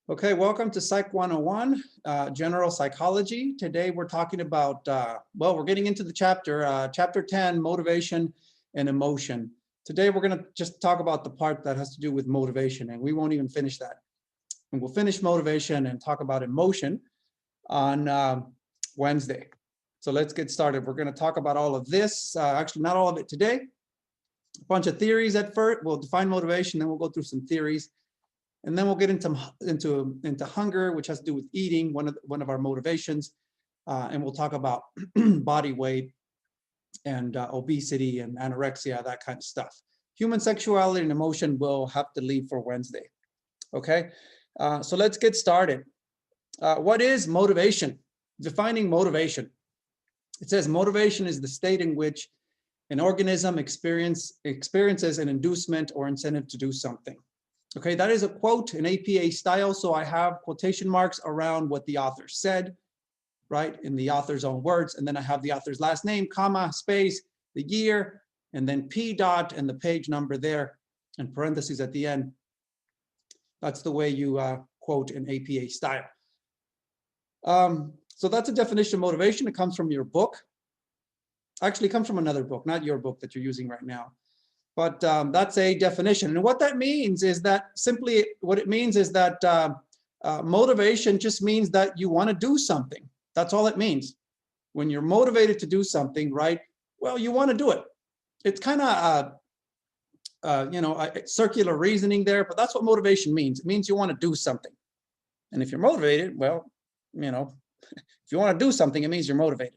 Okay, welcome to Psych 101, General Psychology. Today we're talking about, well, we're getting into the chapter 10, Motivation and Emotion. Today we're going to just talk about the part that has to do with motivation, and we won't even finish that. And we'll finish motivation and talk about emotion on Wednesday. So let's get started. We're going to talk about all of this, actually not all of it today. A bunch of theories at first. We'll define motivation, then we'll go through some theories. And then we'll get into hunger, which has to do with eating, one of our motivations, and we'll talk about body weight and obesity and anorexia, that kind of stuff. Human sexuality and emotion will have to leave for Wednesday. Okay, so let's get started. What is motivation? Defining motivation. It says motivation is the state in which an organism experiences an inducement or incentive to do something. Okay, that is a quote in APA style, so I have quotation marks around what the author said, right, in the author's own words, and then I have the author's last name, comma, space, the year, and then P dot and the page number there, and parentheses at the end. That's the way you quote in APA style. So that's a definition of motivation. It comes from your book. Actually, it comes from another book, not your book that you're using right now. But that's a definition. And what that means is that simply what it means is that motivation just means that you want to do something. That's all it means. When you're motivated to do something, right? Well, you want to do it. It's kind of, circular reasoning there, but that's what motivation means. It means you want to do something. And if you're motivated, well, if you want to do something, it means you're motivated.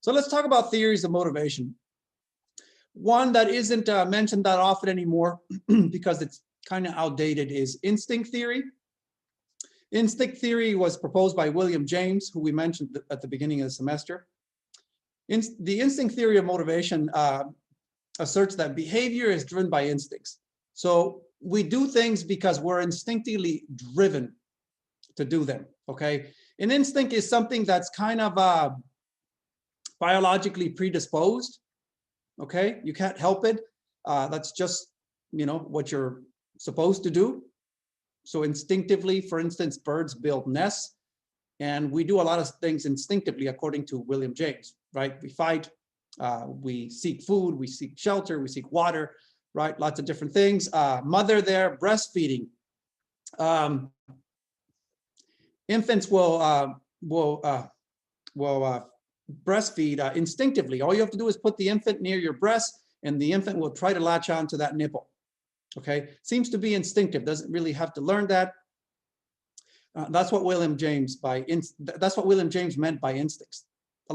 So let's talk about theories of motivation. One that isn't mentioned that often anymore because it's kind of outdated is instinct theory. Instinct theory was proposed by William James, who we mentioned at the beginning of the semester. The instinct theory of motivation asserts that behavior is driven by instincts. So we do things because we're instinctively driven to do them, okay? An instinct is something that's kind of biologically predisposed. Okay, you can't help it. That's just, what you're supposed to do. So instinctively, for instance, birds build nests, and we do a lot of things instinctively, according to William James, right? We fight, we seek food, we seek shelter, we seek water, right? Lots of different things. Mother there, breastfeeding. Infants will breastfeed instinctively. All you have to do is put the infant near your breast and the infant will try to latch on to that nipple. Okay, seems to be instinctive, doesn't really have to learn that. That's what William James meant by instincts.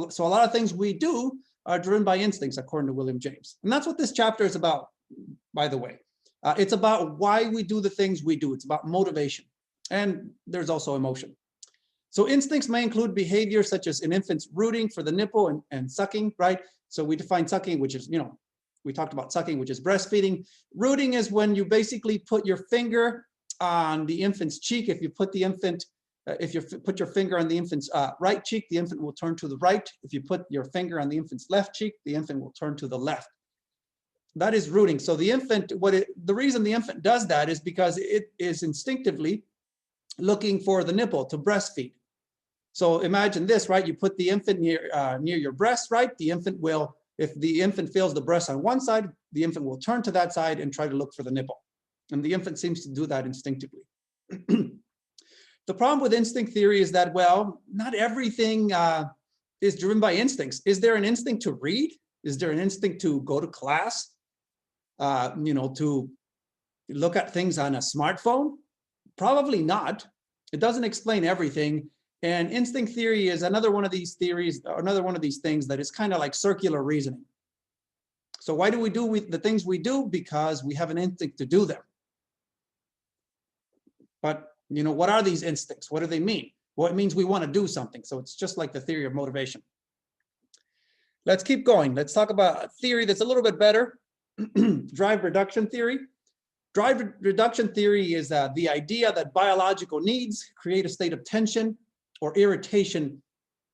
So a lot of things we do are driven by instincts, according to William James. And that's what this chapter is about, by the way. It's about why we do the things we do. It's about motivation. And there's also emotion. So instincts may include behavior such as an infant's rooting for the nipple and sucking, right? So we define sucking, which is, we talked about sucking, which is breastfeeding. Rooting is when you basically put your finger on the infant's cheek. If you put your finger on the infant's right cheek, the infant will turn to the right. If you put your finger on the infant's left cheek, the infant will turn to the left. That is rooting. So the infant, the reason the infant does that is because it is instinctively looking for the nipple to breastfeed. So imagine this, right? You put the infant near your breast, right? The infant will, if the infant feels the breast on one side, the infant will turn to that side and try to look for the nipple. And the infant seems to do that instinctively. The problem with instinct theory is that, well, not everything is driven by instincts. Is there an instinct to read? Is there an instinct to go to class? To look at things on a smartphone? Probably not. It doesn't explain everything. And instinct theory is another one of these theories, another one of these things that is kind of like circular reasoning. So why do we do the things we do? Because we have an instinct to do them. But, what are these instincts? What do they mean? Well, it means we want to do something. So it's just like the theory of motivation. Let's keep going. Let's talk about a theory that's a little bit better. Drive reduction theory. Drive reduction theory is the idea that biological needs create a state of tension or irritation.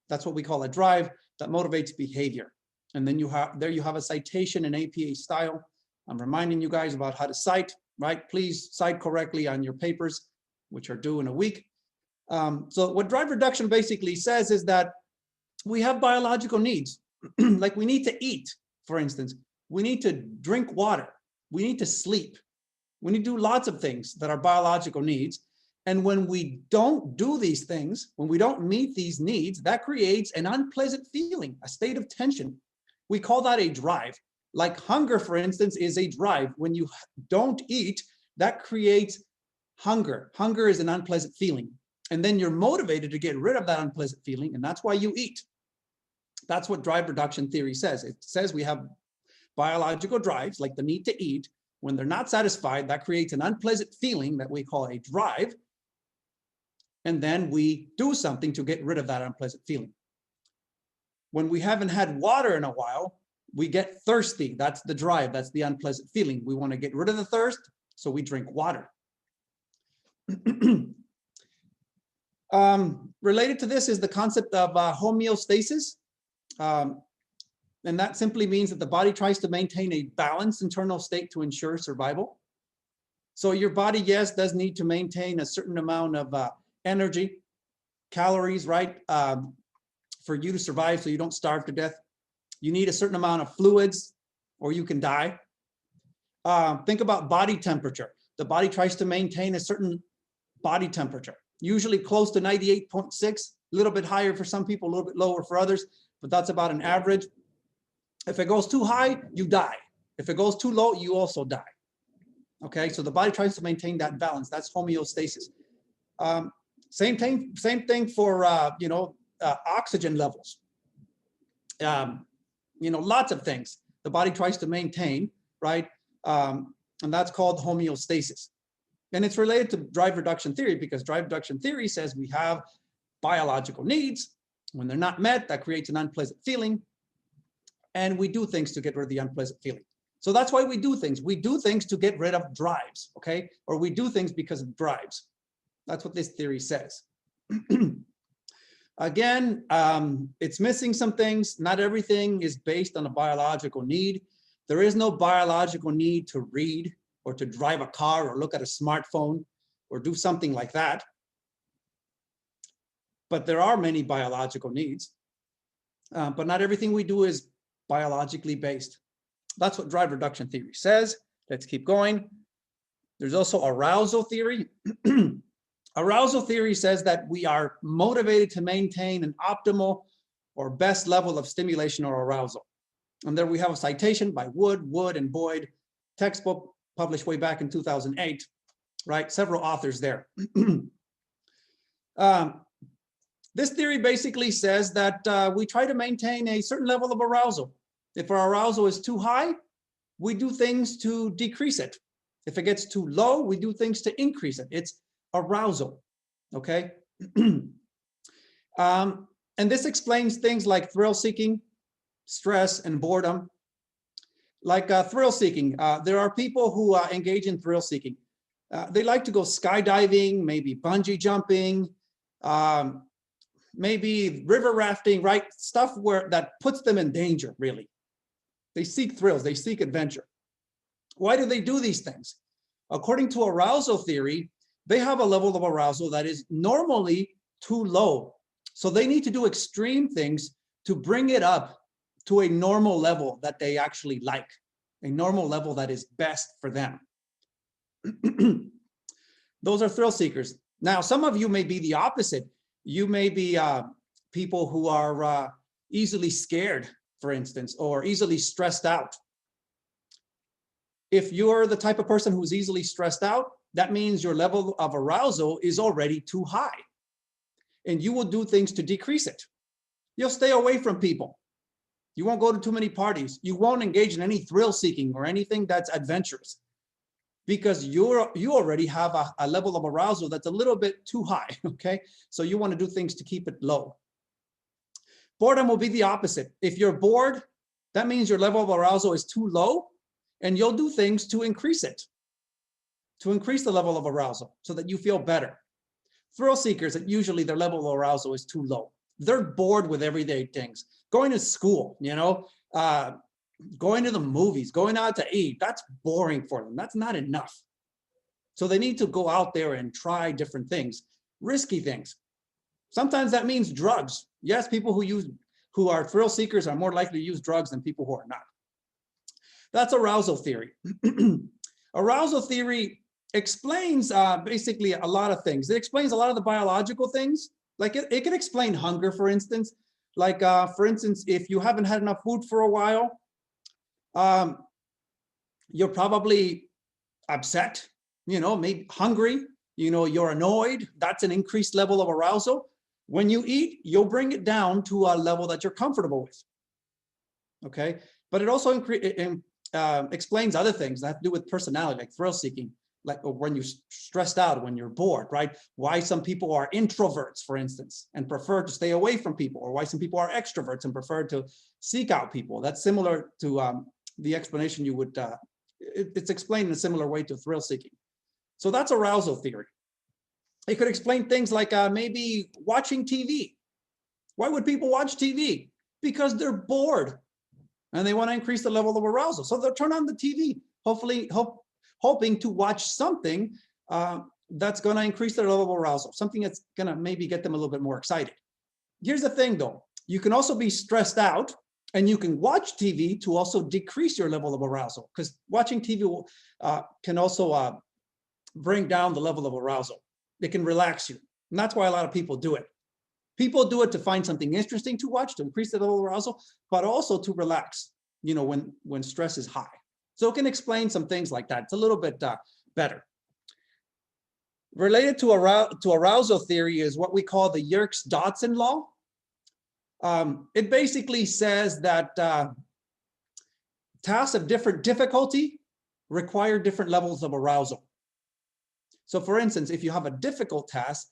That's what we call a drive that motivates behavior. And then you have a citation in APA style. I'm reminding you guys about how to cite, right? Please cite correctly on your papers, which are due in a week. So what drive reduction basically says is that we have biological needs. Like we need to eat, for instance. We need to drink water. We need to sleep. We need to do lots of things that are biological needs. And when we don't do these things, when we don't meet these needs, that creates an unpleasant feeling, a state of tension. We call that a drive. Like hunger, for instance, is a drive. When you don't eat, that creates hunger. Hunger is an unpleasant feeling. And then you're motivated to get rid of that unpleasant feeling, and that's why you eat. That's what drive reduction theory says. It says we have biological drives, like the need to eat. When they're not satisfied, that creates an unpleasant feeling that we call a drive. And then we do something to get rid of that unpleasant feeling. When we haven't had water in a while, we get thirsty. That's the drive. That's the unpleasant feeling. We want to get rid of the thirst, so we drink water. Related to this is the concept of homeostasis. And that simply means that the body tries to maintain a balanced internal state to ensure survival. So your body, yes, does need to maintain a certain amount of energy, calories, right? For you to survive so you don't starve to death. You need a certain amount of fluids or you can die. Think about body temperature. The body tries to maintain a certain body temperature, usually close to 98.6, a little bit higher for some people, a little bit lower for others, but that's about an average. If it goes too high, you die. If it goes too low, you also die. Okay, so the body tries to maintain that balance. That's homeostasis. Same thing for oxygen levels. Lots of things the body tries to maintain, right? And that's called homeostasis. And it's related to drive reduction theory, because drive reduction theory says we have biological needs. When they're not met, that creates an unpleasant feeling. And we do things to get rid of the unpleasant feeling. So that's why we do things. We do things to get rid of drives, okay? Or we do things because of drives. That's what this theory says. Again, it's missing some things. Not everything is based on a biological need. There is no biological need to read or to drive a car or look at a smartphone or do something like that. But there are many biological needs. But not everything we do is biologically based. That's what drive reduction theory says. Let's keep going. There's also arousal theory. Arousal theory says that we are motivated to maintain an optimal or best level of stimulation or arousal. And there we have a citation by Wood, and Boyd, textbook published way back in 2008, right? Several authors there. This theory basically says that we try to maintain a certain level of arousal. If our arousal is too high, we do things to decrease it. If it gets too low, we do things to increase it. It's arousal, okay? And this explains things like thrill-seeking, stress, and boredom. Like thrill-seeking, there are people who engage in thrill-seeking. They like to go skydiving, maybe bungee jumping, maybe river rafting, right? Stuff that puts them in danger, really. They seek thrills, they seek adventure. Why do they do these things? According to arousal theory, they have a level of arousal that is normally too low. So they need to do extreme things to bring it up to a normal level that they actually like, a normal level that is best for them. Those are thrill seekers. Now, some of you may be the opposite. You may be people who are easily scared, for instance, or easily stressed out. If you're the type of person who's easily stressed out, that means your level of arousal is already too high. And you will do things to decrease it. You'll stay away from people. You won't go to too many parties. You won't engage in any thrill seeking or anything that's adventurous, because you already have a level of arousal that's a little bit too high, okay? So you want to do things to keep it low. Boredom will be the opposite. If you're bored, that means your level of arousal is too low, and you'll do things to increase it, to increase the level of arousal so that you feel better. Thrill seekers, usually their level of arousal is too low. They're bored with everyday things. Going to school, going to the movies, going out to eat, that's boring for them. That's not enough. So they need to go out there and try different things. risky things. Sometimes that means drugs. Yes, people who are thrill seekers are more likely to use drugs than people who are not. That's arousal theory. Arousal theory explains basically a lot of things. It explains a lot of the biological things. Like it can explain hunger, for instance. Like, for instance, if you haven't had enough food for a while, you're probably upset, maybe hungry, you're annoyed. That's an increased level of arousal. When you eat, you'll bring it down to a level that you're comfortable with. Okay, but it also explains other things that have to do with personality, like thrill seeking, like when you're stressed out, when you're bored, right? Why some people are introverts, for instance, and prefer to stay away from people, or why some people are extroverts and prefer to seek out people. That's similar to the explanation you would, it's explained in a similar way to thrill seeking. So that's arousal theory. It could explain things like maybe watching TV. Why would people watch TV? Because they're bored and they want to increase the level of arousal. So they'll turn on the TV, hoping to watch something that's going to increase their level of arousal, something that's going to maybe get them a little bit more excited. Here's the thing, though. You can also be stressed out, and you can watch TV to also decrease your level of arousal, because watching TV can also bring down the level of arousal. It can relax you. And that's why a lot of people do it. People do it to find something interesting to watch, to increase the level of arousal, but also to relax, when stress is high. So it can explain some things like that. It's a little bit better. Related to arousal theory is what we call the Yerkes-Dodson law. It basically says that tasks of different difficulty require different levels of arousal. So for instance, if you have a difficult task,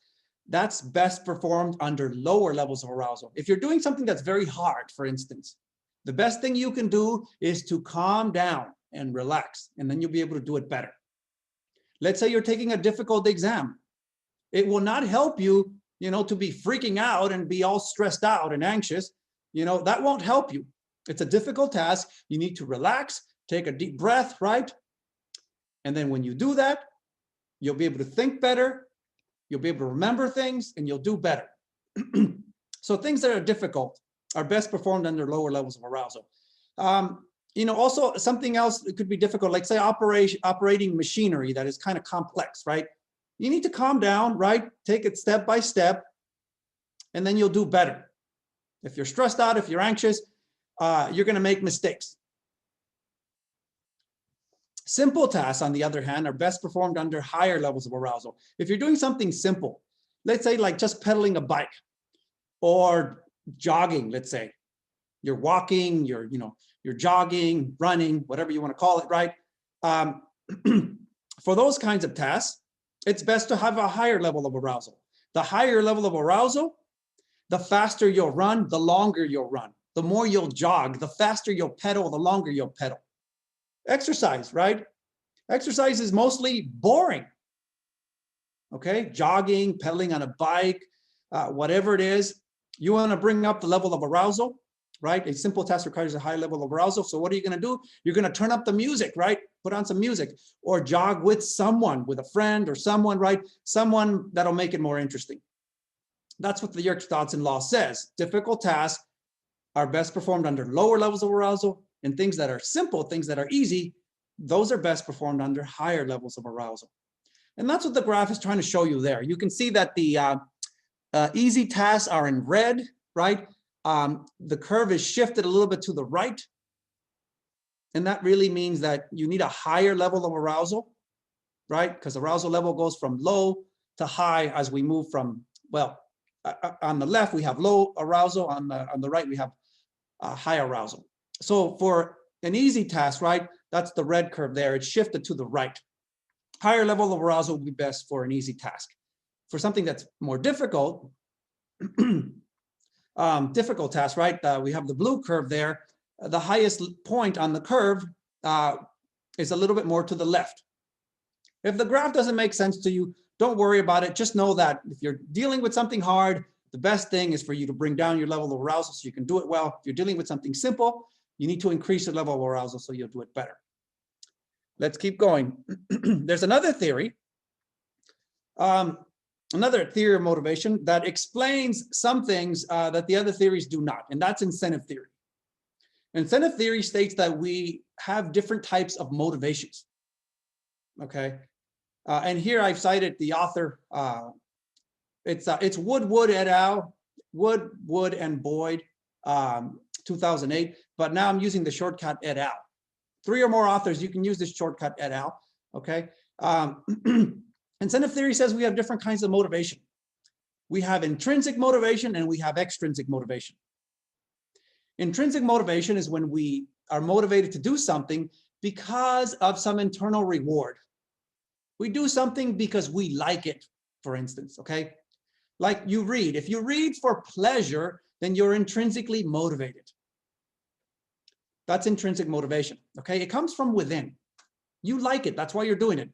that's best performed under lower levels of arousal. If you're doing something that's very hard, for instance, the best thing you can do is to calm down and relax, and then you'll be able to do it better. Let's say you're taking a difficult exam. It will not help you, to be freaking out and be all stressed out and anxious. That won't help you. It's a difficult task. You need to relax, take a deep breath, right? And then when you do that, you'll be able to think better, you'll be able to remember things, and you'll do better. So things that are difficult are best performed under lower levels of arousal. Also something else that could be difficult, like say operating machinery that is kind of complex, right? You need to calm down, right? Take it step by step, and then you'll do better. If you're stressed out, if you're anxious, you're going to make mistakes. Simple tasks, on the other hand, are best performed under higher levels of arousal. If you're doing something simple, let's say like just pedaling a bike or jogging, let's say. You're walking, you're jogging, running, whatever you want to call it, right? For those kinds of tasks, it's best to have a higher level of arousal. The higher level of arousal, the faster you'll run, the longer you'll run. The more you'll jog, the faster you'll pedal, the longer you'll pedal. Exercise, right? Exercise is mostly boring. Okay, jogging, pedaling on a bike, whatever it is, you want to bring up the level of arousal, right? A simple task requires a high level of arousal. So what are you going to do? You're going to turn up the music, right? Put on some music, or jog with someone, with a friend or someone, right? Someone that'll make it more interesting. That's what the Yerkes-Dodson law says. Difficult tasks are best performed under lower levels of arousal, and things that are simple, things that are easy, those are best performed under higher levels of arousal. And that's what the graph is trying to show you there. You can see that the easy tasks are in red, right? The curve is shifted a little bit to the right. And that really means that you need a higher level of arousal, right? Because arousal level goes from low to high as we move from, well, on the left, we have low arousal. On the right, we have high arousal. So for an easy task, right, that's the red curve there. It's shifted to the right. Higher level of arousal would be best for an easy task. For something that's more difficult, difficult task, right, we have the blue curve there. The highest point on the curve is a little bit more to the left. If the graph doesn't make sense to you, don't worry about it. Just know that if you're dealing with something hard, the best thing is for you to bring down your level of arousal so you can do it well. If you're dealing with something simple, you need to increase your level of arousal so you'll do it better. Let's keep going. There's another theory another theory of motivation that explains some things that the other theories do not, and that's incentive theory. Incentive theory states that we have different types of motivations. Okay, and here I've cited the author. It's Wood et al. Wood and Boyd, 2008. But now I'm using the shortcut et al. 3 or more authors, you can use this shortcut et al. Okay. Incentive theory says we have different kinds of motivation. We have intrinsic motivation and we have extrinsic motivation. Intrinsic motivation is when we are motivated to do something because of some internal reward. We do something because we like it, for instance, okay? Like you read. If you read for pleasure, then you're intrinsically motivated. That's intrinsic motivation, okay? It comes from within. You like it, that's why you're doing it.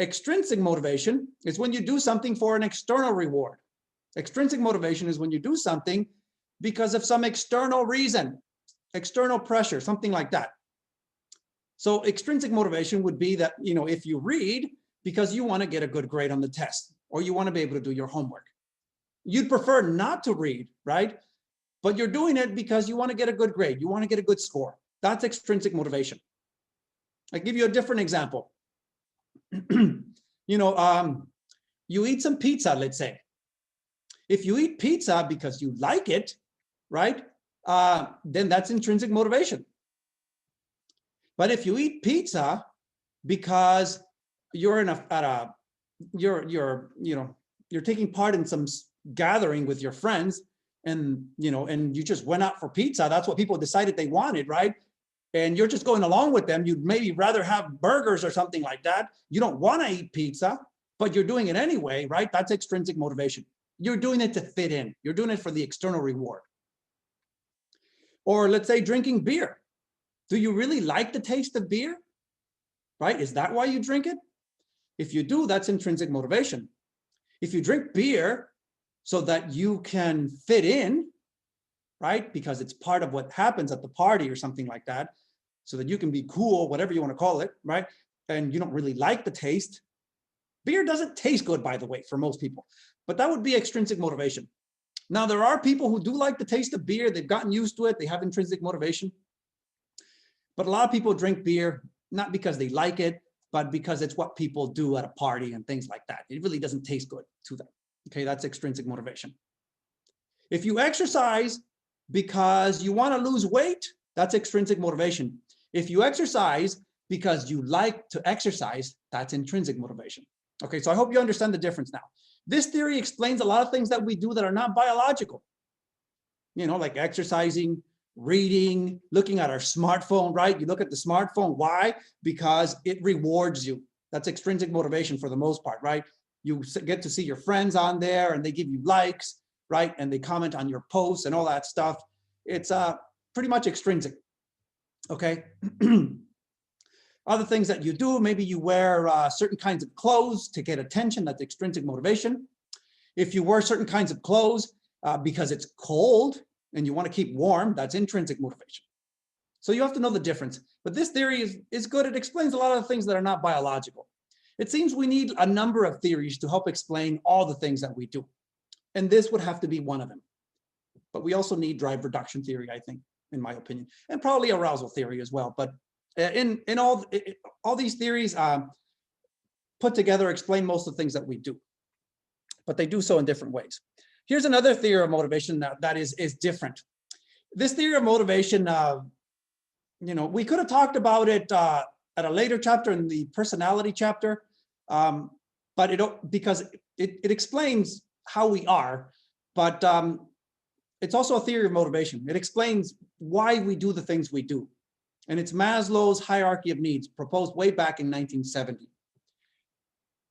Extrinsic motivation is when you do something for an external reward. Extrinsic motivation is when you do something because of some external reason, external pressure, something like that. So extrinsic motivation would be that, you know, if you read because you want to get a good grade on the test or you want to be able to do your homework. You'd prefer not to read, right? But you're doing it because you want to get a good grade. You want to get a good score. That's extrinsic motivation. I'll give you a different example. You eat some pizza, let's say. If you eat pizza because you like it, right? Then that's intrinsic motivation. But if you eat pizza because you're you're taking part in some gathering with your friends, and you just went out for pizza, that's what people decided they wanted, right? And you're just going along with them. You'd maybe rather have burgers or something like that. You don't want to eat pizza, but you're doing it anyway, right? That's extrinsic motivation. You're doing it to fit in. You're doing it for the external reward. Or let's say drinking beer. Do you really like the taste of beer? Right? Is that why you drink it? If you do, that's intrinsic motivation. If you drink beer so that you can fit in, right? Because it's part of what happens at the party or something like that, so that you can be cool, whatever you want to call it, right? And you don't really like the taste. Beer doesn't taste good, by the way, for most people, but that would be extrinsic motivation. Now, there are people who do like the taste of beer. They've gotten used to it. They have intrinsic motivation. But a lot of people drink beer, not because they like it, but because it's what people do at a party and things like that. It really doesn't taste good to them. Okay, that's extrinsic motivation. If you exercise because you want to lose weight, that's extrinsic motivation. If you exercise because you like to exercise, that's intrinsic motivation. Okay, so I hope you understand the difference now. This theory explains a lot of things that we do that are not biological. Like exercising, reading, looking at our smartphone, right? You look at the smartphone. Why? Because it rewards you. That's extrinsic motivation for the most part, right? You get to see your friends on there and they give you likes, right? And they comment on your posts and all that stuff. It's pretty much extrinsic, okay? Other things that you do, maybe you wear certain kinds of clothes to get attention. That's extrinsic motivation. If you wear certain kinds of clothes because it's cold and you want to keep warm, that's intrinsic motivation. So you have to know the difference. But this theory is good. It explains a lot of things that are not biological. It seems we need a number of theories to help explain all the things that we do. And this would have to be one of them. But we also need drive reduction theory, I think, in my opinion, and probably arousal theory as well. But in all these theories put together explain most of the things that we do, but they do so in different ways. Here's another theory of motivation that is different. This theory of motivation, we could have talked about it at a later chapter in the personality chapter, but because it explains how we are, but it's also a theory of motivation. It explains why we do the things we do. And it's Maslow's hierarchy of needs, proposed way back in 1970.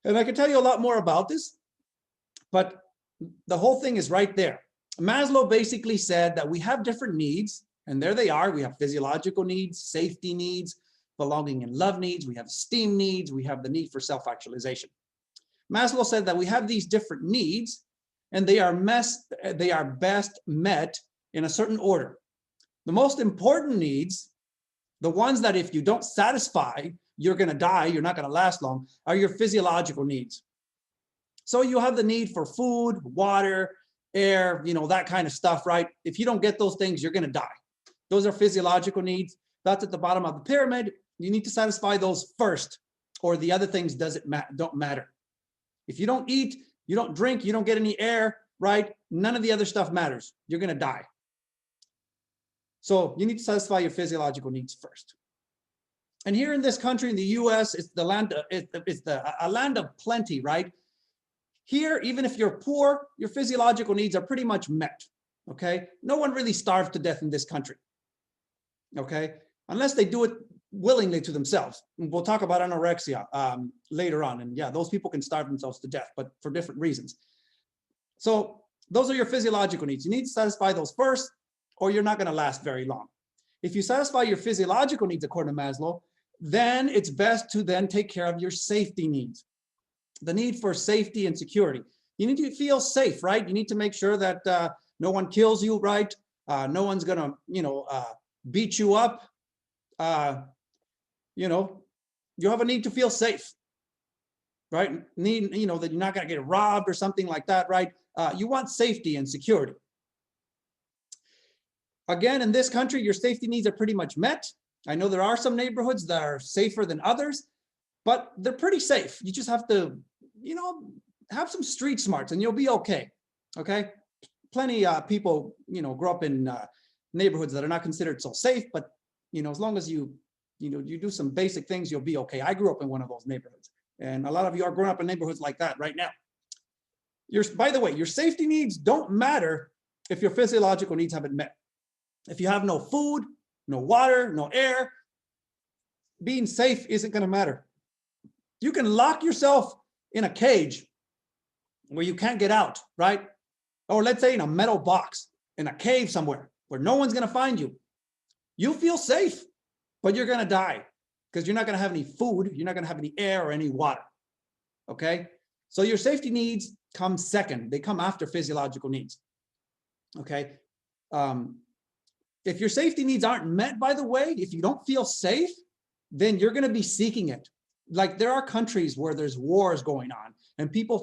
And I can tell you a lot more about this, but the whole thing is right there. Maslow basically said that we have different needs, and there they are. We have physiological needs, safety needs, belonging and love needs. We have esteem needs. We have the need for self-actualization. Maslow said that we have these different needs, and they are best met in a certain order. The most important needs, the ones that if you don't satisfy, you're going to die, you're not going to last long, are your physiological needs. So you have the need for food, water, air, that kind of stuff, right? If you don't get those things, you're going to die. Those are physiological needs. That's at the bottom of the pyramid. You need to satisfy those first, or the other things don't matter. If you don't eat, you don't drink, you don't get any air, right? None of the other stuff matters. You're going to die. So you need to satisfy your physiological needs first. And here in this country, in the U.S., it's a land of plenty, right? Here, even if you're poor, your physiological needs are pretty much met. Okay, no one really starves to death in this country. Okay, unless they do it willingly to themselves. We'll talk about anorexia later on, and yeah, those people can starve themselves to death, but for different reasons. So those are your physiological needs. You need to satisfy those first, or you're not going to last very long. If you satisfy your physiological needs according to Maslow, then it's best to then take care of your safety needs. The need for safety and security. You need to feel safe, right? You need to make sure that no one kills you, right? No one's gonna, beat you up. You have a need to feel safe, right? Need, that you're not gonna get robbed or something like that, right? You want safety and security. Again, in this country, your safety needs are pretty much met. I know there are some neighborhoods that are safer than others, but they're pretty safe. You just have to, have some street smarts and you'll be okay. Okay. Plenty of people, grow up in neighborhoods that are not considered so safe, but, as long as you do some basic things, you'll be okay. I grew up in one of those neighborhoods, and a lot of you are growing up in neighborhoods like that right now. By the way, your safety needs don't matter if your physiological needs haven't met. If you have no food, no water, no air, being safe isn't going to matter. You can lock yourself in a cage where you can't get out, right? Or let's say in a metal box, in a cave somewhere where no one's going to find you. You feel safe, but you're going to die because you're not going to have any food. You're not going to have any air or any water. Okay. So your safety needs come second. They come after physiological needs. Okay. If your safety needs aren't met, by the way, if you don't feel safe, then you're going to be seeking it. Like there are countries where there's wars going on and people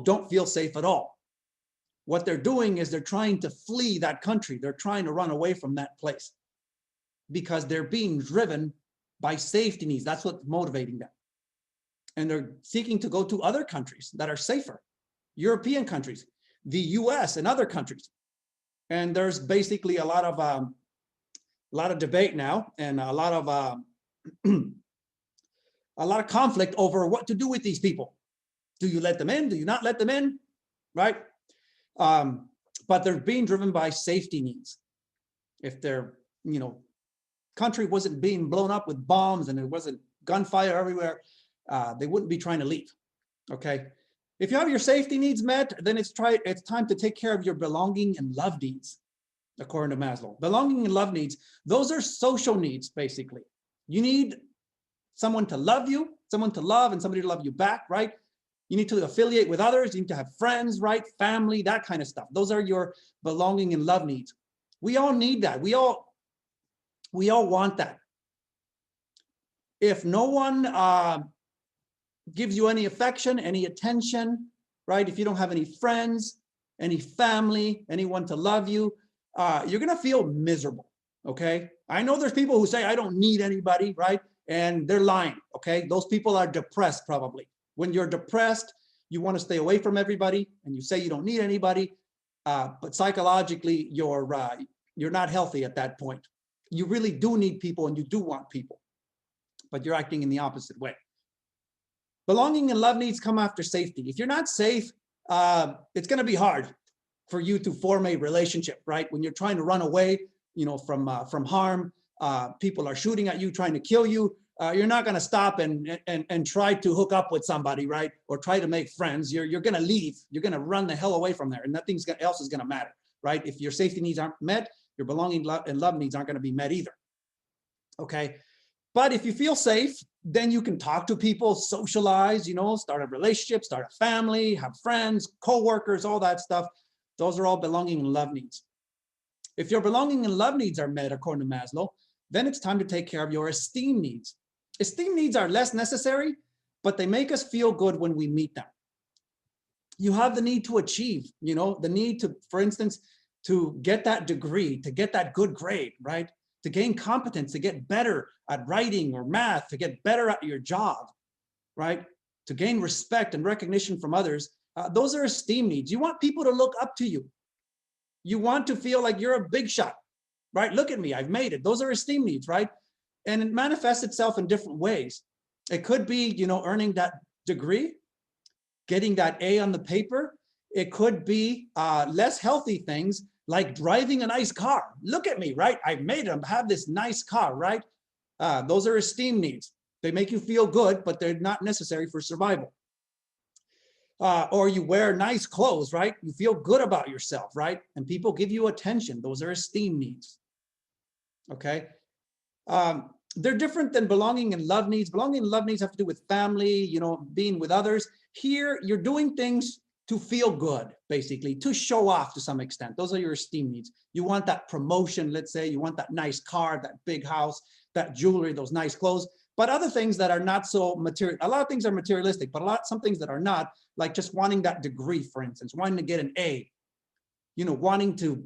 don't feel safe at all. What they're doing is they're trying to flee that country. They're trying to run away from that place because they're being driven by safety needs. That's what's motivating them. And they're seeking to go to other countries that are safer, European countries, the US and other countries. And there's basically a lot of debate now and a lot of conflict over what to do with these people. Do you let them in? Do you not let them in? Right? But they're being driven by safety needs. If their, country wasn't being blown up with bombs and there wasn't gunfire everywhere, they wouldn't be trying to leave. Okay. If you have your safety needs met, then it's time to take care of your belonging and love needs, according to Maslow. Belonging and love needs, those are social needs, basically. You need someone to love you, someone to love, and somebody to love you back, right? You need to affiliate with others. You need to have friends, right? Family, that kind of stuff. Those are your belonging and love needs. We all need that. We all want that. If no one gives you any affection, any attention, right? If you don't have any friends, any family, anyone to love you, you're going to feel miserable. Okay. I know there's people who say, I don't need anybody, right? And they're lying. Okay. Those people are depressed probably. When you're depressed, you want to stay away from everybody and you say you don't need anybody. But psychologically, you're not healthy at that point. You really do need people and you do want people, but you're acting in the opposite way. Belonging and love needs come after safety. If you're not safe, it's going to be hard for you to form a relationship, right? When you're trying to run away, from harm, people are shooting at you, trying to kill you. You're not going to stop and try to hook up with somebody, right? Or try to make friends. You're going to leave. You're going to run the hell away from there, and nothing else is going to matter, right? If your safety needs aren't met, your belonging and love needs aren't going to be met either. Okay. But if you feel safe, then you can talk to people, socialize, start a relationship, start a family, have friends, co-workers, all that stuff. Those are all belonging and love needs. If your belonging and love needs are met, according to Maslow, then it's time to take care of your esteem needs. Esteem needs are less necessary, but they make us feel good when we meet them. You have the need to achieve, the need to, for instance, to get that degree, to get that good grade, right? To gain competence, to get better at writing or math, to get better at your job, right? To gain respect and recognition from others. Those are esteem needs. You want people to look up to you. You want to feel like you're a big shot, right? Look at me, I've made it. Those are esteem needs, right? And it manifests itself in different ways. It could be, earning that degree, getting that A on the paper. It could be less healthy things like driving a nice car. Look at me, right? I've made it. I have this nice car, right? Those are esteem needs. They make you feel good, but they're not necessary for survival. Or you wear nice clothes, right? You feel good about yourself, right? And people give you attention. Those are esteem needs. Okay. They're different than belonging and love needs. Belonging and love needs have to do with family, being with others. Here, you're doing things to feel good, basically, to show off to some extent. Those are your esteem needs. You want that promotion, let's say, you want that nice car, that big house, that jewelry, those nice clothes. But other things that are not so material, a lot of things are materialistic, but some things that are not, like just wanting that degree, for instance, wanting to get an A, wanting to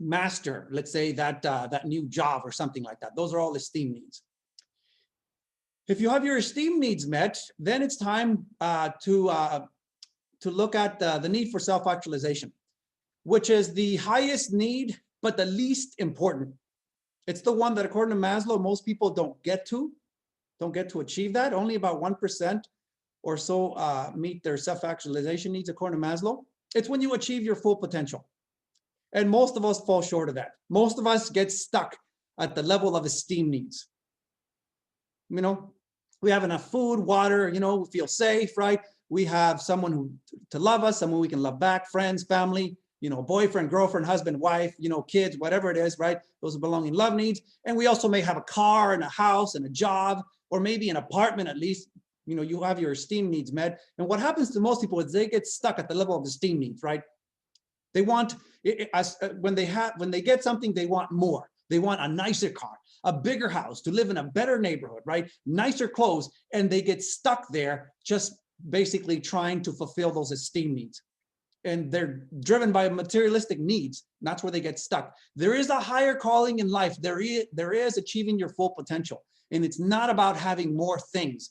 master, let's say, that new job or something like that. Those are all esteem needs. If you have your esteem needs met, then it's time to look at the need for self-actualization, which is the highest need, but the least important. It's the one that, according to Maslow, most people don't get to achieve that. Only about 1% or so meet their self-actualization needs, according to Maslow. It's when you achieve your full potential. And most of us fall short of that. Most of us get stuck at the level of esteem needs. We have enough food, water, we feel safe, right? We have someone to love us, someone we can love back, friends, family, boyfriend, girlfriend, husband, wife, kids, whatever it is, right? Those are belonging love needs. And we also may have a car and a house and a job, or maybe an apartment at least. You have your esteem needs met. And what happens to most people is they get stuck at the level of esteem needs, right? They want, when they get something, they want more. They want a nicer car, a bigger house, to live in a better neighborhood, right? Nicer clothes, and they get stuck there just basically trying to fulfill those esteem needs. And they're driven by materialistic needs. That's where they get stuck. There is a higher calling in life. There is achieving your full potential. And it's not about having more things.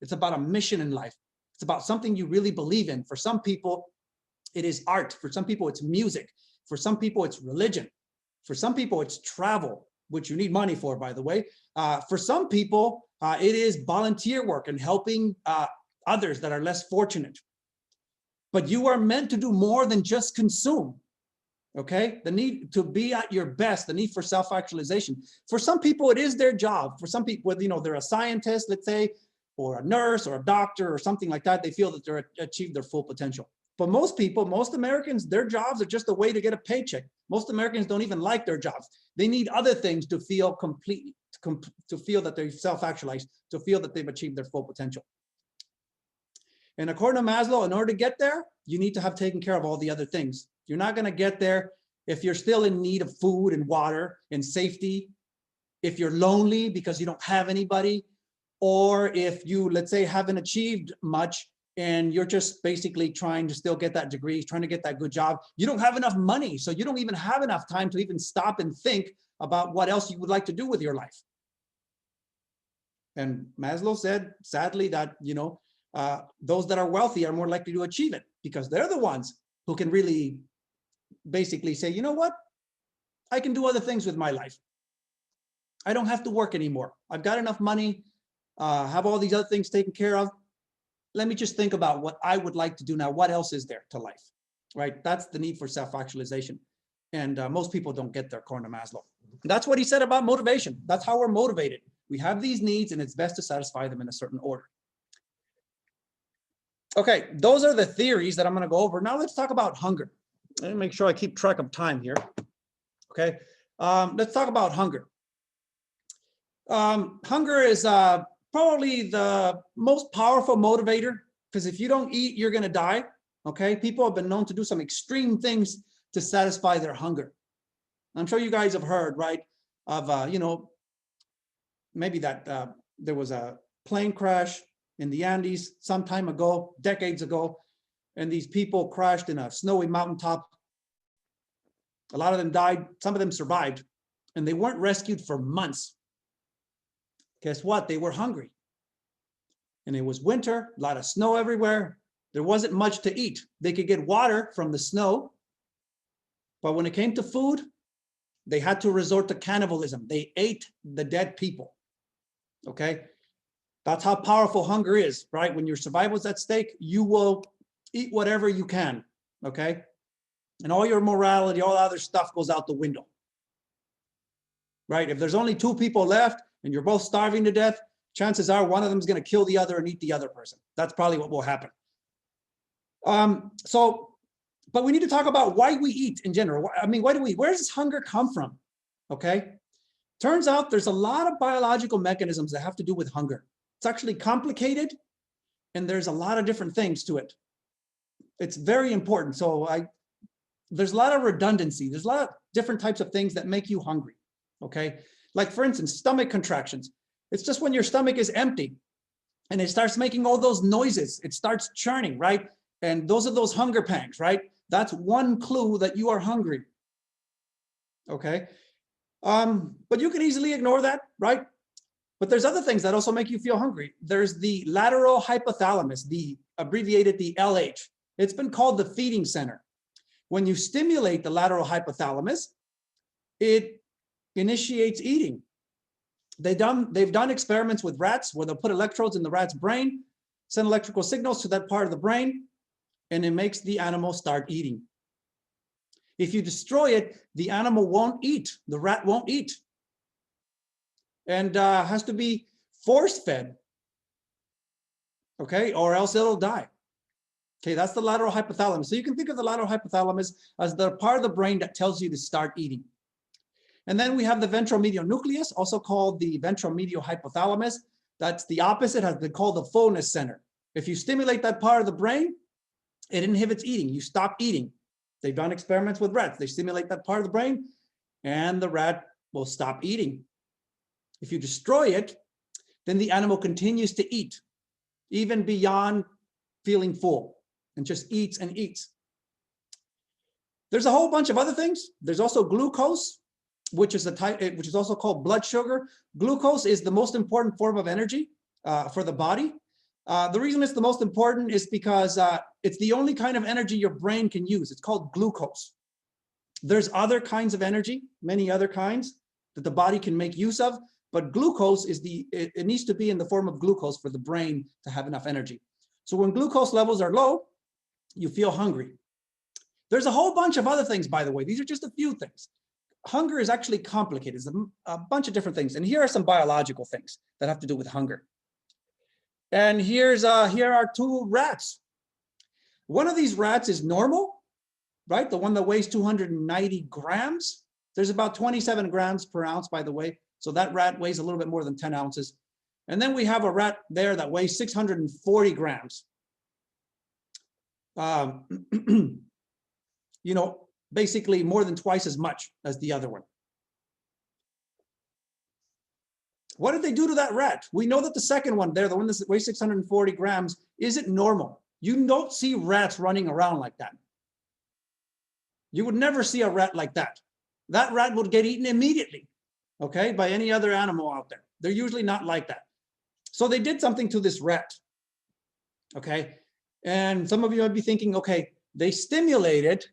It's about a mission in life. It's about something you really believe in. For some people, it is art. For some people, it's music. For some people, it's religion. For some people, it's travel, which you need money for, by the way. For some people, it is volunteer work and helping others that are less fortunate. But you are meant to do more than just consume, okay? The need to be at your best, the need for self-actualization. For some people, it is their job. For some people, they're a scientist, let's say, or a nurse or a doctor or something like that, they feel that they're achieved their full potential. But most people, most Americans, their jobs are just a way to get a paycheck. Most Americans don't even like their jobs. They need other things to feel complete, to feel that they're self-actualized, to feel that they've achieved their full potential. And according to Maslow, in order to get there, you need to have taken care of all the other things. You're not going to get there if you're still in need of food and water and safety, if you're lonely because you don't have anybody, or if you, let's say, haven't achieved much and you're just basically trying to still get that degree, trying to get that good job. You don't have enough money, so you don't even have enough time to even stop and think about what else you would like to do with your life. And Maslow said, sadly, that, those that are wealthy are more likely to achieve it because they're the ones who can really basically say, you know what? I can do other things with my life. I don't have to work anymore. I've got enough money, have all these other things taken care of. Let me just think about what I would like to do now. What else is there to life, right? That's the need for self-actualization. And most people don't get there, according to Maslow. That's what he said about motivation. That's how we're motivated. We have these needs and it's best to satisfy them in a certain order. Okay, those are the theories that I'm going to go over. Now let's talk about hunger. Let me make sure I keep track of time here. Okay, let's talk about hunger. Hunger is probably the most powerful motivator because if you don't eat, you're going to die. Okay, people have been known to do some extreme things to satisfy their hunger. I'm sure you guys have heard, right, of, maybe that there was a plane crash in the Andes some time ago, decades ago, and these people crashed in a snowy mountaintop. A lot of them died. Some of them survived, and they weren't rescued for months. Guess what? They were hungry. And it was winter, a lot of snow everywhere. There wasn't much to eat. They could get water from the snow, but when it came to food, they had to resort to cannibalism. They ate the dead people. Okay? That's how powerful hunger is, right? When your survival is at stake, you will eat whatever you can. Okay? And all your morality, all other stuff goes out the window. Right? If there's only two people left and you're both starving to death, chances are one of them is going to kill the other and eat the other person. That's probably what will happen. But we need to talk about why we eat in general. I mean, why do we eat? Where does this hunger come from? Okay. Turns out there's a lot of biological mechanisms that have to do with hunger. It's actually complicated, and there's a lot of different things to it. It's very important. So there's a lot of redundancy. There's a lot of different types of things that make you hungry. Okay. Like, for instance, stomach contractions. It's just when your stomach is empty and it starts making all those noises, it starts churning, right? And those are those hunger pangs, right? That's one clue that you are hungry. Okay. But you can easily ignore that, right? But there's other things that also make you feel hungry. There's the lateral hypothalamus, the abbreviated the LH. It's been called the feeding center. When you stimulate the lateral hypothalamus, it initiates eating. They've done experiments with rats where they'll put electrodes in the rat's brain, send electrical signals to that part of the brain, and it makes the animal start eating. If you destroy it, the animal won't eat. The rat won't eat. And has to be force-fed, okay, or else it'll die. Okay, that's the lateral hypothalamus. So you can think of the lateral hypothalamus as the part of the brain that tells you to start eating. And then we have the ventromedial nucleus, also called the ventromedial hypothalamus. That's the opposite, has been called the fullness center. If you stimulate that part of the brain, it inhibits eating. You stop eating. They've done experiments with rats. They stimulate that part of the brain, and the rat will stop eating. If you destroy it, then the animal continues to eat, even beyond feeling full, and just eats and eats. There's a whole bunch of other things. There's also glucose, which is also called blood sugar. Glucose is the most important form of energy for the body. The reason it's the most important is because it's the only kind of energy your brain can use. It's called glucose. There's other kinds of energy, many other kinds that the body can make use of, but glucose is it needs to be in the form of glucose for the brain to have enough energy. So when glucose levels are low, you feel hungry. There's a whole bunch of other things, by the way. These are just a few things. Hunger is actually complicated. It's a bunch of different things. And here are some biological things that have to do with hunger. And here are two rats. One of these rats is normal, right? The one that weighs 290 grams. There's about 27 grams per ounce, by the way. So that rat weighs a little bit more than 10 ounces. And then we have a rat there that weighs 640 grams. You know, basically more than twice as much as the other one. What did they do to that rat? We know that the second one there, the one that weighs 640 grams, isn't normal. You don't see rats running around like that. You would never see a rat like that. That rat would get eaten immediately, okay, by any other animal out there. They're usually not like that. So they did something to this rat, okay? And some of you might be thinking, okay, they stimulated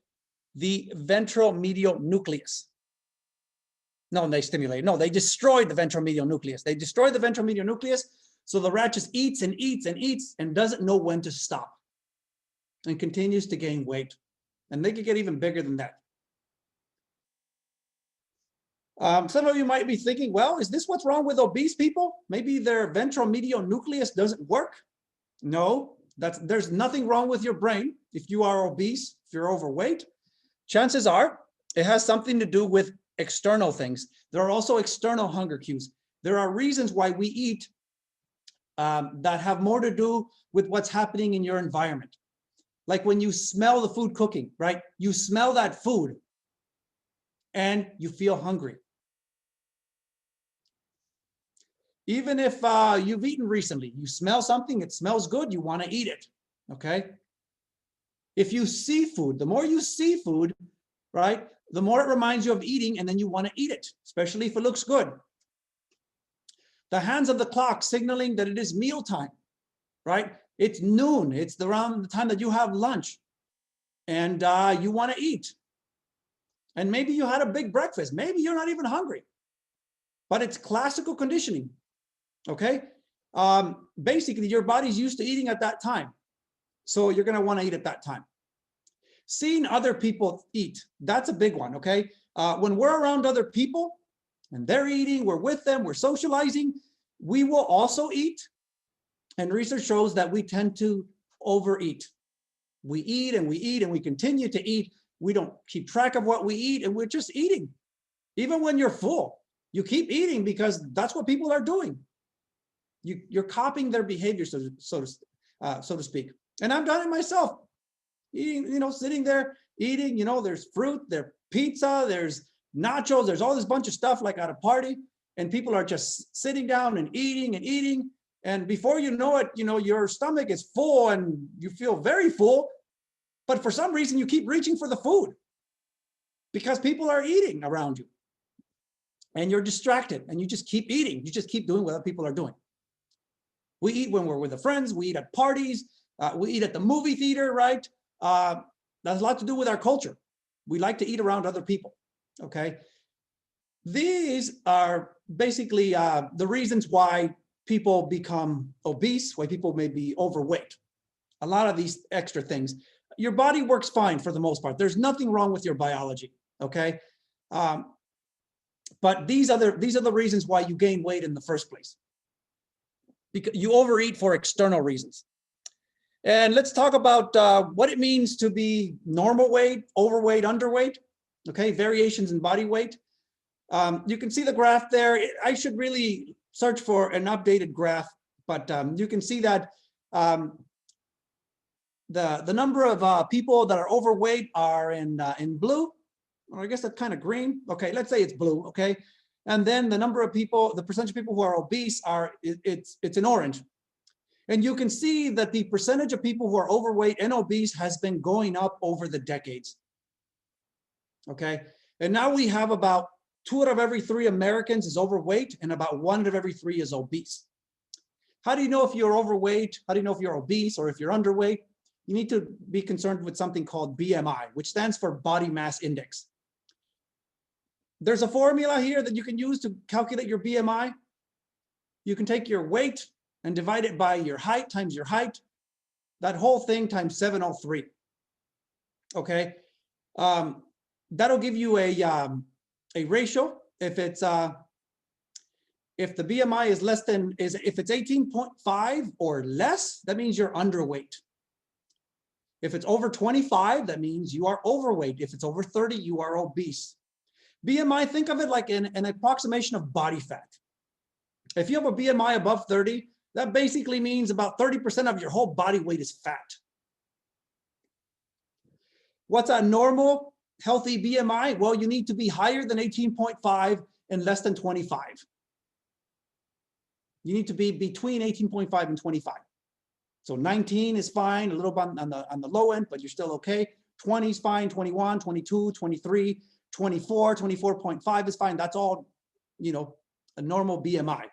the ventromedial nucleus. No, they destroyed the ventromedial nucleus. They destroyed the ventromedial nucleus, so the rat just eats and eats and eats and doesn't know when to stop and continues to gain weight. And they could get even bigger than that. Some of you might be thinking, well, is this what's wrong with obese people? Maybe their ventromedial nucleus doesn't work? No, there's nothing wrong with your brain if you are obese, if you're overweight. Chances are it has something to do with external things. There are also external hunger cues. There are reasons why we eat that have more to do with what's happening in your environment. Like when you smell the food cooking, right? You smell that food and you feel hungry. Even if you've eaten recently, you smell something, it smells good, you want to eat it, okay? If you see food, the more you see food, right, the more it reminds you of eating, and then you want to eat it, especially if it looks good. The hands of the clock signaling that it is mealtime, right? It's noon. It's around the time that you have lunch, and you want to eat. And maybe you had a big breakfast. Maybe you're not even hungry, but it's classical conditioning, okay? Basically, your body's used to eating at that time, so you're going to want to eat at that time. Seeing other people eat, that's a big one, okay? When we're around other people and they're eating, we're with them, we're socializing, we will also eat. And research shows that we tend to overeat. We eat and we eat and we continue to eat. We don't keep track of what we eat, and we're just eating. Even when you're full, you keep eating because that's what people are doing. You're copying their behavior, so to speak. And I've done it myself. Eating, sitting there eating, there's fruit, there's pizza, there's nachos, there's all this bunch of stuff like at a party, and people are just sitting down and eating. And before you know it, your stomach is full and you feel very full, but for some reason you keep reaching for the food because people are eating around you and you're distracted and you just keep eating. You just keep doing what other people are doing. We eat when we're with the friends, we eat at parties, we eat at the movie theater, right? That has a lot to do with our culture. We like to eat around other people, okay? These are basically the reasons why people become obese, why people may be overweight. A lot of these extra things. Your body works fine for the most part. There's nothing wrong with your biology, okay? But these are the reasons why you gain weight in the first place. Because you overeat for external reasons. And let's talk about what it means to be normal weight, overweight, underweight, okay? Variations in body weight. You can see the graph there. I should really search for an updated graph, but you can see that the number of people that are overweight are in blue, or I guess that's kind of green. Okay, let's say it's blue, okay? And then the number of people, the percentage of people who are obese it's in orange. And you can see that the percentage of people who are overweight and obese has been going up over the decades, okay? And now we have about 2 out of every 3 Americans is overweight and about 1 out of every 3 is obese. How do you know if you're overweight? How do you know if you're obese or if you're underweight? You need to be concerned with something called BMI, which stands for body mass index. There's a formula here that you can use to calculate your BMI. You can take your weight and divide it by your height times your height. That whole thing times 703. Okay, that'll give you a ratio. If it's if the BMI is less than if it's 18.5 or less, that means you're underweight. If it's over 25, that means you are overweight. If it's over 30, you are obese. BMI, think of it like an approximation of body fat. If you have a BMI above 30, that basically means about 30% of your whole body weight is fat. What's a normal, healthy BMI? Well, you need to be higher than 18.5 and less than 25. You need to be between 18.5 and 25. So 19 is fine, a little bit on the low end, but you're still okay. 20 is fine, 21, 22, 23, 24, 24.5 is fine. That's all, a normal BMI.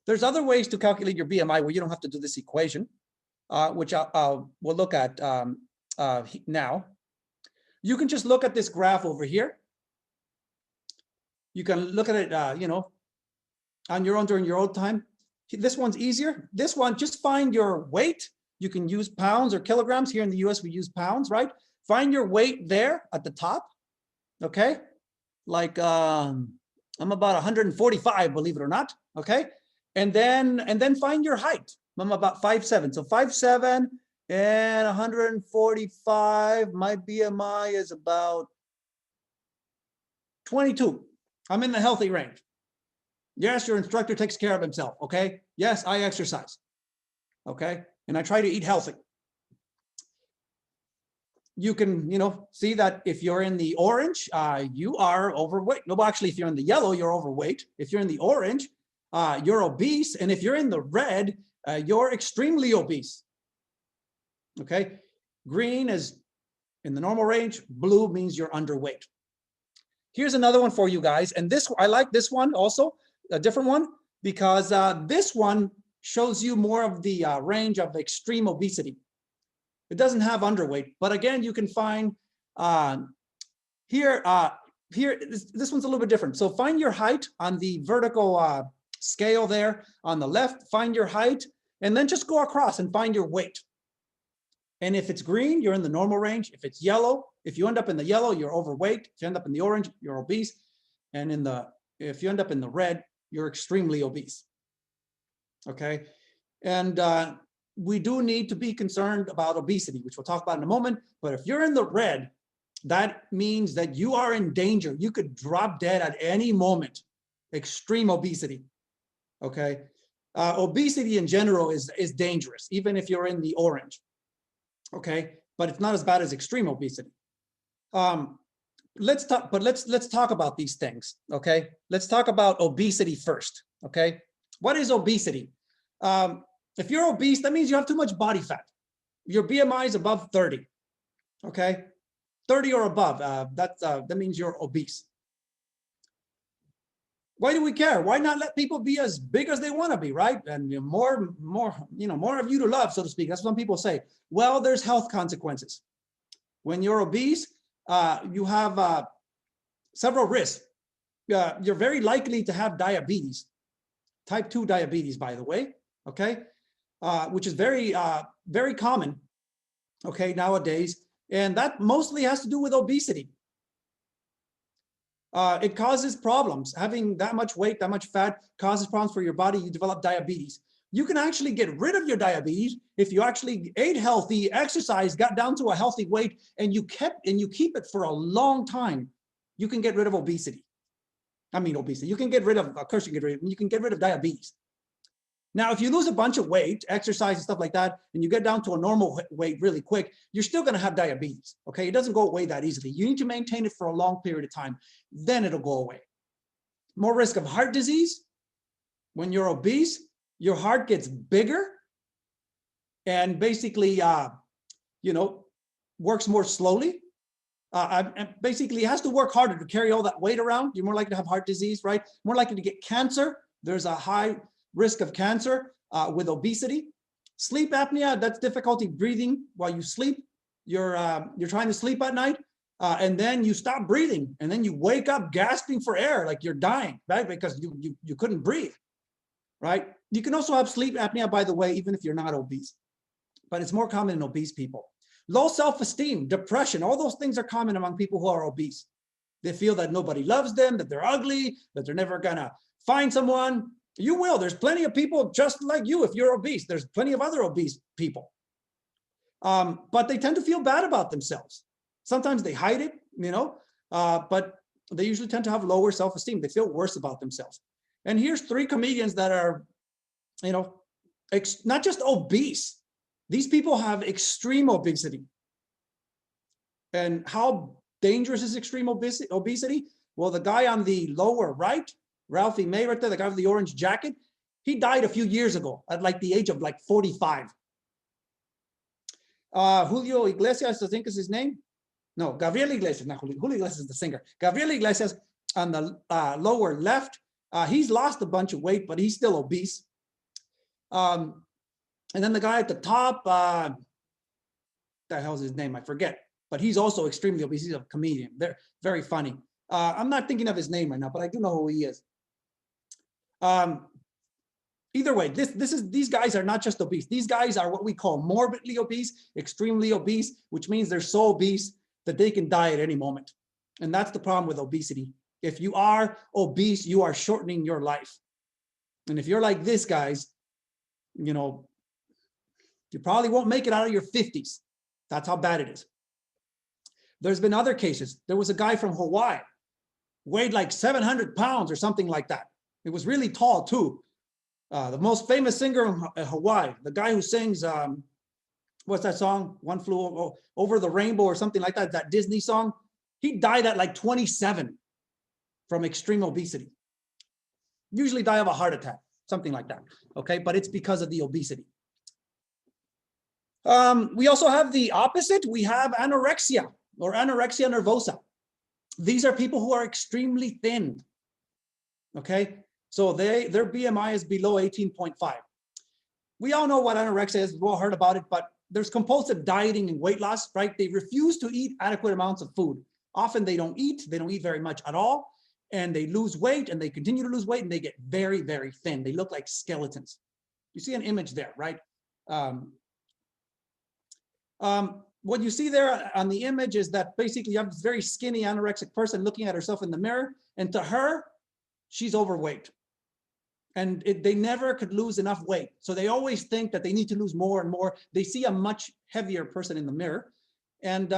There's other ways to calculate your BMI where you don't have to do this equation, which we'll look at now. You can just look at this graph over here. You can look at it, on your own during your own time. This one's easier. This one, just find your weight. You can use pounds or kilograms. Here in the US, we use pounds, right? Find your weight there at the top, okay? Like I'm about 145, believe it or not, okay? And then find your height. I'm about 5'7". So 5'7" and 145. My BMI is about 22. I'm in the healthy range. Yes, your instructor takes care of himself, okay? Yes, I exercise, okay? And I try to eat healthy. You can, see that if you're in the orange, you are overweight. No, actually, if you're in the yellow, you're overweight. If you're in the orange, you're obese. And if you're in the red, you're extremely obese, okay? Green is in the normal range. Blue means you're underweight. Here's another one for you guys. And this, I like this one also, a different one, because this one shows you more of the range of extreme obesity. It doesn't have underweight, but again, you can find here, this one's a little bit different. So find your height on the vertical scale there on the left, find your height, and then just go across and find your weight. And if it's green, you're in the normal range. If it's yellow, if you end up in the yellow, you're overweight. If you end up in the orange, you're obese. And if you end up in the red, you're extremely obese. Okay. And we do need to be concerned about obesity, which we'll talk about in a moment. But if you're in the red, that means that you are in danger. You could drop dead at any moment. Extreme obesity. Okay. Obesity in general is dangerous, even if you're in the orange. Okay, but it's not as bad as extreme obesity. Let's talk about these things. Okay, let's talk about obesity first. Okay, what is obesity? If you're obese, that means you have too much body fat. Your BMI is above 30. Okay, 30 or above. That means you're obese. Why do we care? Why not let people be as big as they want to be, right? And more of you to love, so to speak. That's what some people say. Well, there's health consequences. When you're obese, you have several risks. You're very likely to have diabetes, type 2 diabetes, by the way, okay, which is very, very common, okay, nowadays. And that mostly has to do with obesity. It causes problems. Having that much weight, that much fat causes problems for your body. You develop diabetes. You can actually get rid of your diabetes if you actually ate healthy, exercised, got down to a healthy weight, and you keep it for a long time. You can get rid of obesity. I mean obesity. You can get rid of, of course you can get rid of diabetes. Now, if you lose a bunch of weight, exercise and stuff like that, and you get down to a normal weight really quick, you're still going to have diabetes. Okay, it doesn't go away that easily. You need to maintain it for a long period of time. Then it'll go away. More risk of heart disease. When you're obese, your heart gets bigger and basically, works more slowly. And basically has to work harder to carry all that weight around. You're more likely to have heart disease, right? More likely to get cancer. There's a high risk of cancer with obesity. Sleep apnea, that's difficulty breathing while you sleep. You're trying to sleep at night, and then you stop breathing, and then you wake up gasping for air like you're dying, right? Because you couldn't breathe, right? You can also have sleep apnea, by the way, even if you're not obese, but it's more common in obese people. Low self-esteem, depression, all those things are common among people who are obese. They feel that nobody loves them, that they're ugly, that they're never gonna find someone. You will. There's plenty of people just like you if you're obese. There's plenty of other obese people. But they tend to feel bad about themselves. Sometimes they hide it, but they usually tend to have lower self-esteem. They feel worse about themselves. And here's 3 comedians that are, not just obese. These people have extreme obesity. And how dangerous is extreme obesity? Well, the guy on the lower right, Ralphie May right there, the guy with the orange jacket, he died a few years ago at like the age of like 45. Julio Iglesias, I think is his name. No, Gabriel Iglesias, not Julio. Julio Iglesias is the singer. Gabriel Iglesias on the lower left, he's lost a bunch of weight, but he's still obese. And then the guy at the top, what the hell's his name? I forget. But he's also extremely obese. He's a comedian. They're very funny. I'm not thinking of his name right now, but I do know who he is. Either way, these guys are not just obese. These guys are what we call morbidly obese, extremely obese, which means they're so obese that they can die at any moment. And that's the problem with obesity. If you are obese, you are shortening your life. And if you're like this, guys, you probably won't make it out of your 50s. That's how bad it is. There's been other cases. There was a guy from Hawaii, weighed like 700 pounds or something like that. It was really tall too. The most famous singer in Hawaii, the guy who sings, what's that song? One Flew Over the Rainbow or something like that, that Disney song. He died at like 27 from extreme obesity. Usually die of a heart attack, something like that. Okay, but it's because of the obesity. We also have the opposite. We have anorexia or anorexia nervosa. These are people who are extremely thin. Okay, so their BMI is below 18.5. We all know what anorexia is. We've all heard about it, but there's compulsive dieting and weight loss, right? They refuse to eat adequate amounts of food. Often they don't eat very much at all, and they lose weight and they continue to lose weight and they get very, very thin. They look like skeletons. You see an image there, right? What you see there on the image is that basically you have this very skinny anorexic person looking at herself in the mirror, and to her, she's overweight. And they never could lose enough weight. So they always think that they need to lose more and more. They see a much heavier person in the mirror, and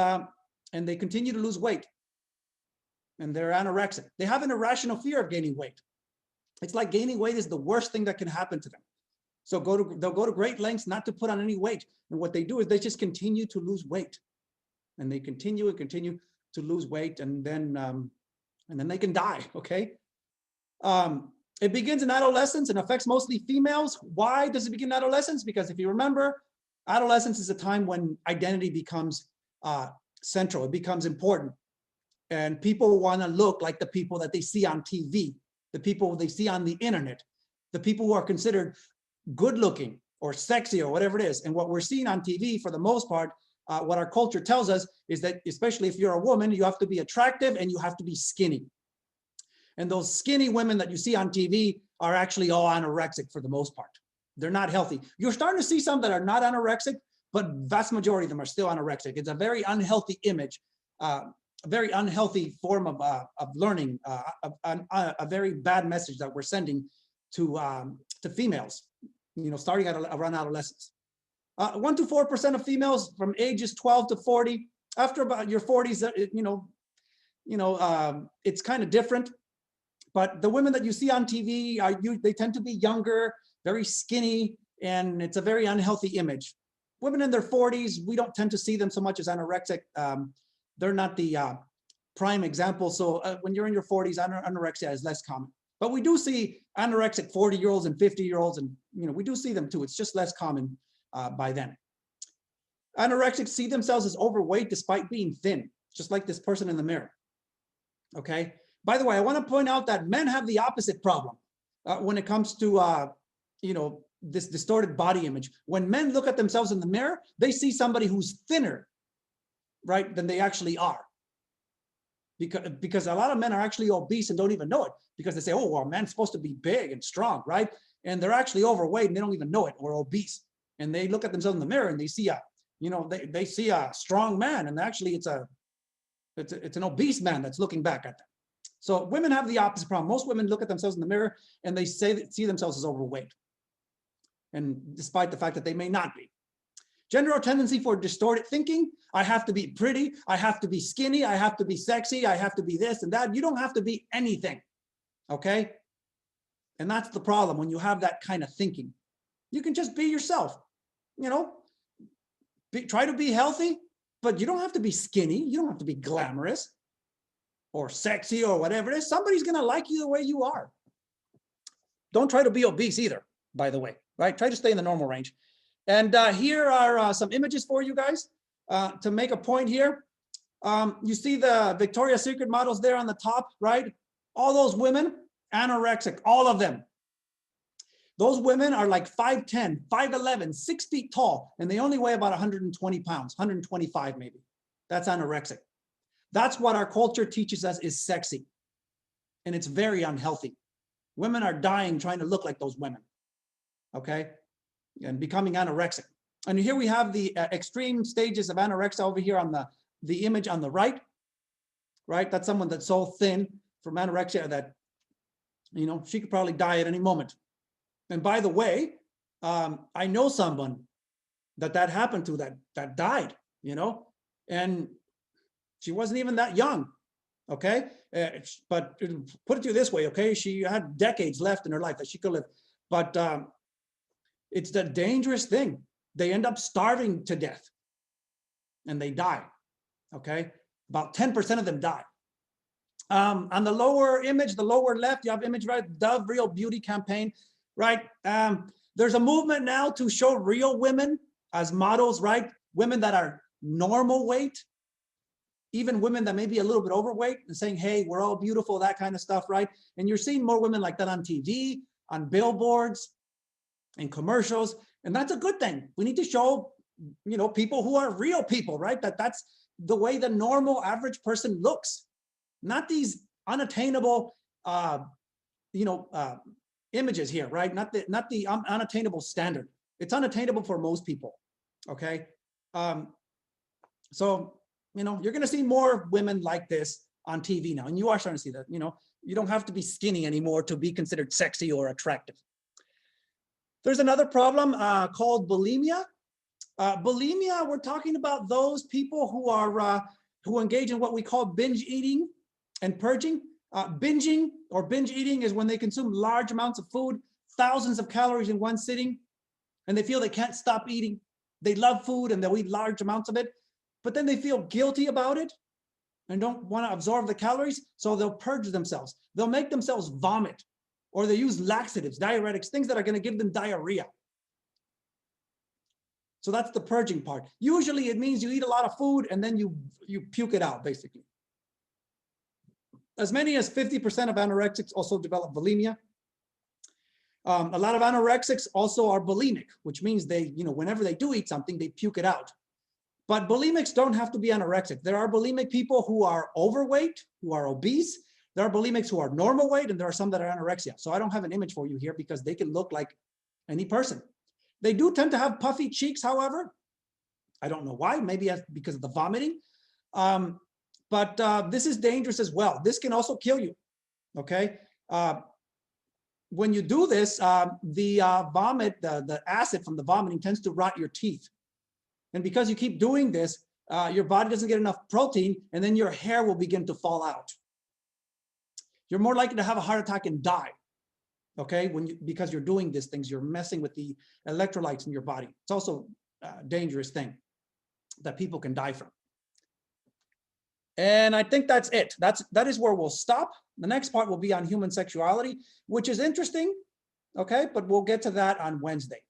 they continue to lose weight. And they're anorexic. They have an irrational fear of gaining weight. It's like gaining weight is the worst thing that can happen to them. So they'll go to great lengths not to put on any weight. And what they do is they just continue to lose weight. And they continue and continue to lose weight, and then they can die, okay? It begins in adolescence and affects mostly females. Why does it begin in adolescence? Because if you remember, adolescence is a time when identity becomes central. It becomes important. And people want to look like the people that they see on TV, the people they see on the internet, the people who are considered good looking or sexy or whatever it is. And what we're seeing on TV for the most part, what our culture tells us is that, especially if you're a woman, you have to be attractive and you have to be skinny. And those skinny women that you see on TV are actually all anorexic for the most part. They're not healthy. You're starting to see some that are not anorexic, but vast majority of them are still anorexic. It's a very unhealthy image, a very unhealthy form of learning, a very bad message that we're sending to females, starting at around adolescence. 1 to 4% of females from ages 12 to 40, after about your 40s, it's kind of different. But the women that you see on TV, they tend to be younger, very skinny, and it's a very unhealthy image. Women in their 40s, we don't tend to see them so much as anorexic. They're not the prime example. So when you're in your 40s, anorexia is less common. But we do see anorexic 40-year-olds and 50-year-olds, and we do see them too. It's just less common by then. Anorexics see themselves as overweight despite being thin, just like this person in the mirror. Okay. By the way, I want to point out that men have the opposite problem when it comes to, this distorted body image. When men look at themselves in the mirror, they see somebody who's thinner, right, than they actually are. Because a lot of men are actually obese and don't even know it, because they say, oh, well, a man's supposed to be big and strong, right? And they're actually overweight and they don't even know it, or obese. And they look at themselves in the mirror and they see they see a strong man, and actually it's an obese man that's looking back at them. So women have the opposite problem. Most women look at themselves in the mirror and they see themselves as overweight, and despite the fact that they may not be. General tendency for distorted thinking. I have to be pretty. I have to be skinny. I have to be sexy. I have to be this and that. You don't have to be anything, okay? And that's the problem when you have that kind of thinking. You can just be yourself, try to be healthy, but you don't have to be skinny. You don't have to be glamorous or sexy or whatever it is. Somebody's going to like you the way you are. Don't try to be obese either, by the way, right? Try to stay in the normal range. And here are some images for you guys to make a point here. You see the Victoria's Secret models there on the top, right? All those women, anorexic, all of them. Those women are like 5'10", 5'11", 6 feet tall, and they only weigh about 120 pounds, 125 maybe. That's anorexic. That's what our culture teaches us is sexy. And it's very unhealthy. Women are dying trying to look like those women, okay? And becoming anorexic. And here we have the extreme stages of anorexia over here on the image on the right, right? That's someone that's so thin from anorexia that, she could probably die at any moment. And by the way, I know someone that happened to, that died, and she wasn't even that young, okay? But put it to you this way, okay? She had decades left in her life that she could live. But it's the dangerous thing. They end up starving to death and they die, okay? About 10% of them die. On the lower image, the lower left, you have image, right? Dove Real Beauty campaign, right? There's a movement now to show real women as models, right? Women that are normal weight, even women that may be a little bit overweight, and saying, hey, we're all beautiful, that kind of stuff, right? And you're seeing more women like that on TV, on billboards, in commercials, and that's a good thing. We need to show, you know, people who are real people, right? That's the way the normal average person looks, not these unattainable, images here, right? Not the unattainable standard. It's unattainable for most people, okay? So, you know, you're going to see more women like this on TV now, and you are starting to see that. You know, you don't have to be skinny anymore to be considered sexy or attractive. There's another problem called bulimia. Bulimia, we're talking about those people who engage in what we call binge eating and purging. Binging or binge eating is when they consume large amounts of food, thousands of calories in one sitting, and they feel they can't stop eating. They love food and they'll eat large amounts of it, but then they feel guilty about it and don't want to absorb the calories, so they'll purge themselves. They'll make themselves vomit, or they use laxatives, diuretics, things that are going to give them diarrhea. So that's the purging part. Usually it means you eat a lot of food and then you puke it out, basically. As many as 50% of anorexics also develop bulimia. A lot of anorexics also are bulimic, which means they, you know, whenever they do eat something, they puke it out. But bulimics don't have to be anorexic. There are bulimic people who are overweight, who are obese. There are bulimics who are normal weight, and there are some that are anorexia. So I don't have an image for you here because they can look like any person. They do tend to have puffy cheeks, however. I don't know why, maybe because of the vomiting. But this is dangerous as well. This can also kill you, okay? When you do this, the vomit, the acid from the vomiting tends to rot your teeth. And because you keep doing this, your body doesn't get enough protein, and then your hair will begin to fall out. You're more likely to have a heart attack and die, okay? Because you're doing these things, you're messing with the electrolytes in your body. It's also a dangerous thing that people can die from. And I think that's it. That is where we'll stop. The next part will be on human sexuality, which is interesting, okay? But we'll get to that on Wednesday.